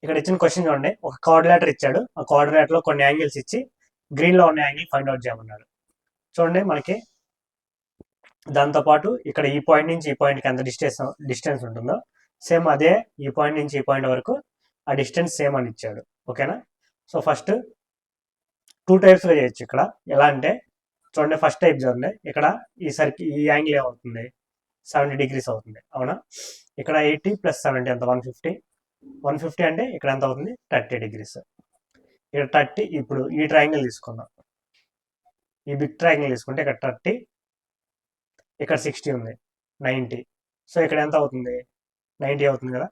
ఇక్కడ ఇచ్చిన క్వశ్చన్ చూడండి, ఒక కోఆర్డినేటర్ ఇచ్చాడు, ఆ కోఆర్డినేటర్ లో కొన్ని యాంగిల్స్ ఇచ్చి గ్రీన్ లో ఉన్న యాంగిల్ ఫైండ్ అవుట్ చేయమన్నాడు. చూడండి మనకి దాంతోపాటు ఇక్కడ ఈ పాయింట్ నుంచి ఈ పాయింట్కి ఎంత డిస్టెన్స్ ఉంటుందో సేమ్ అదే ఈ పాయింట్ నుంచి ఈ పాయింట్ వరకు ఆ డిస్టెన్స్ సేమ్ అని ఇచ్చాడు. ఓకేనా? సో ఫస్ట్ 2 టైప్స్గా చేయొచ్చు ఇక్కడ. ఎలా అంటే చూడండి, ఫస్ట్ టైప్ చూడండి, ఇక్కడ ఈ యాంగిల్ ఏమవుతుంది, 70 డిగ్రీస్ అవుతుంది. అవునా? ఇక్కడ 80 + 70 ఎంత, 150. 150 అంటే ఇక్కడ ఎంత అవుతుంది, 30 డిగ్రీస్. ఇక్కడ 30. ఇప్పుడు ఈ ట్రయాంగిల్ తీసుకుందాం, ఈ బిగ్ ట్రయాంగిల్ తీసుకుంటే ఇక్కడ 30, ఇక్కడ 60 ఉంది, 90. సో ఇక్కడ ఎంత అవుతుంది, 90 అవుతుంది కదా.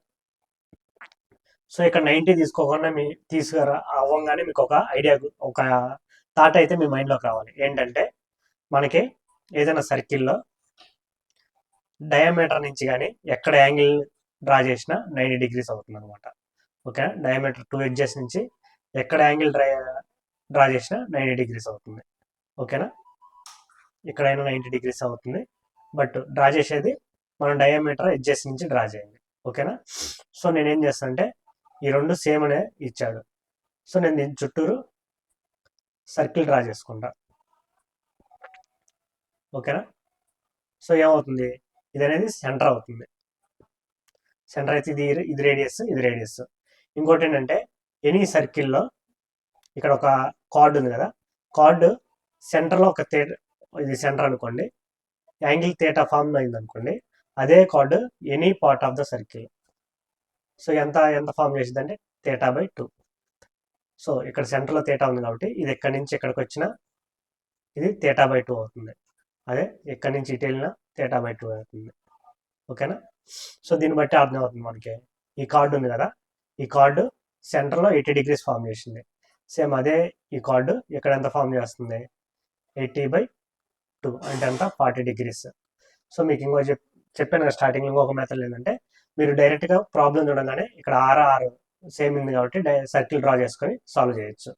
సో ఇక్కడ 90 తీసుకోకుండా అవ్వగానే మీకు ఒక ఐడియా, ఒక థాట్ అయితే మీ మైండ్లోకి రావాలి. ఏంటంటే మనకి ఏదైనా సర్కిల్లో డయామీటర్ నుంచి కానీ ఎక్కడ యాంగిల్ డ్రా చేసినా 90 డిగ్రీస్ అవుతుంది అనమాట. ఓకే, డయామీటర్ 2 ఎడ్జెస్ నుంచి ఎక్కడ యాంగిల్ డ్రా చేసినా 90 డిగ్రీస్ అవుతుంది. ఓకేనా? ఇక్కడైనా 90 డిగ్రీస్ అవుతుంది, బట్ డ్రా చేసేది మనం డయామీటర్ ఎడ్జెస్ నుంచి డ్రా చేయండి. ఓకేనా? సో నేనేం చేస్తాను అంటే ఈ రెండు సేమ్ అనే ఇచ్చాడు, సో నేను దీని చుట్టూరు సర్కిల్ డ్రా చేసుకుంటా. ఓకేనా? సో ఏమవుతుంది, ఇది అనేది సెంటర్ అవుతుంది. సెంటర్ అయితే ఇది రేడియస్, ఇది రేడియస్. ఇంకోటి ఏంటంటే ఎనీ సర్కిల్లో ఇక్కడ ఒక కార్డ్ ఉంది కదా, కార్డు సెంటర్లో ఒక ఇది సెంటర్ అనుకోండి, యాంగిల్ థీటా ఫామ్ అయింది అనుకోండి, అదే card any part of the circle. So ఎంత ఫామ్ చేసింది అంటే θ/2. సో ఇక్కడ సెంటర్లో థీటా ఉంది కాబట్టి ఇది ఎక్కడి నుంచి ఎక్కడికి వచ్చినా ఇది θ/2 అవుతుంది. అదే ఎక్కడి నుంచి ఇటు వెళ్ళినా θ/2 అవుతుంది. ఓకేనా? సో దీన్ని బట్టి అర్థం అవుతుంది మనకి, ఈ కార్డు ఉంది కదా, ఈ కార్డు సెంటర్లో 80 డిగ్రీస్ ఫామ్ చేసింది. సేమ్ అదే ఈ కార్డు ఇక్కడ ఎంత ఫామ్ చేస్తుంది, 80/2 అంటే ఎంత, 40 డిగ్రీస్. సో మీకు ఇంకో చెప్పాను కదా స్టార్టింగ్, ఇంకొక మెథడ్ ఏంటంటే మీరు డైరెక్ట్గా ప్రాబ్లం చూడగానే ఇక్కడ ఆర్ సేమ్ ఉంది కాబట్టి సర్కిల్ డ్రా చేసుకొని సాల్వ్ చేయొచ్చు.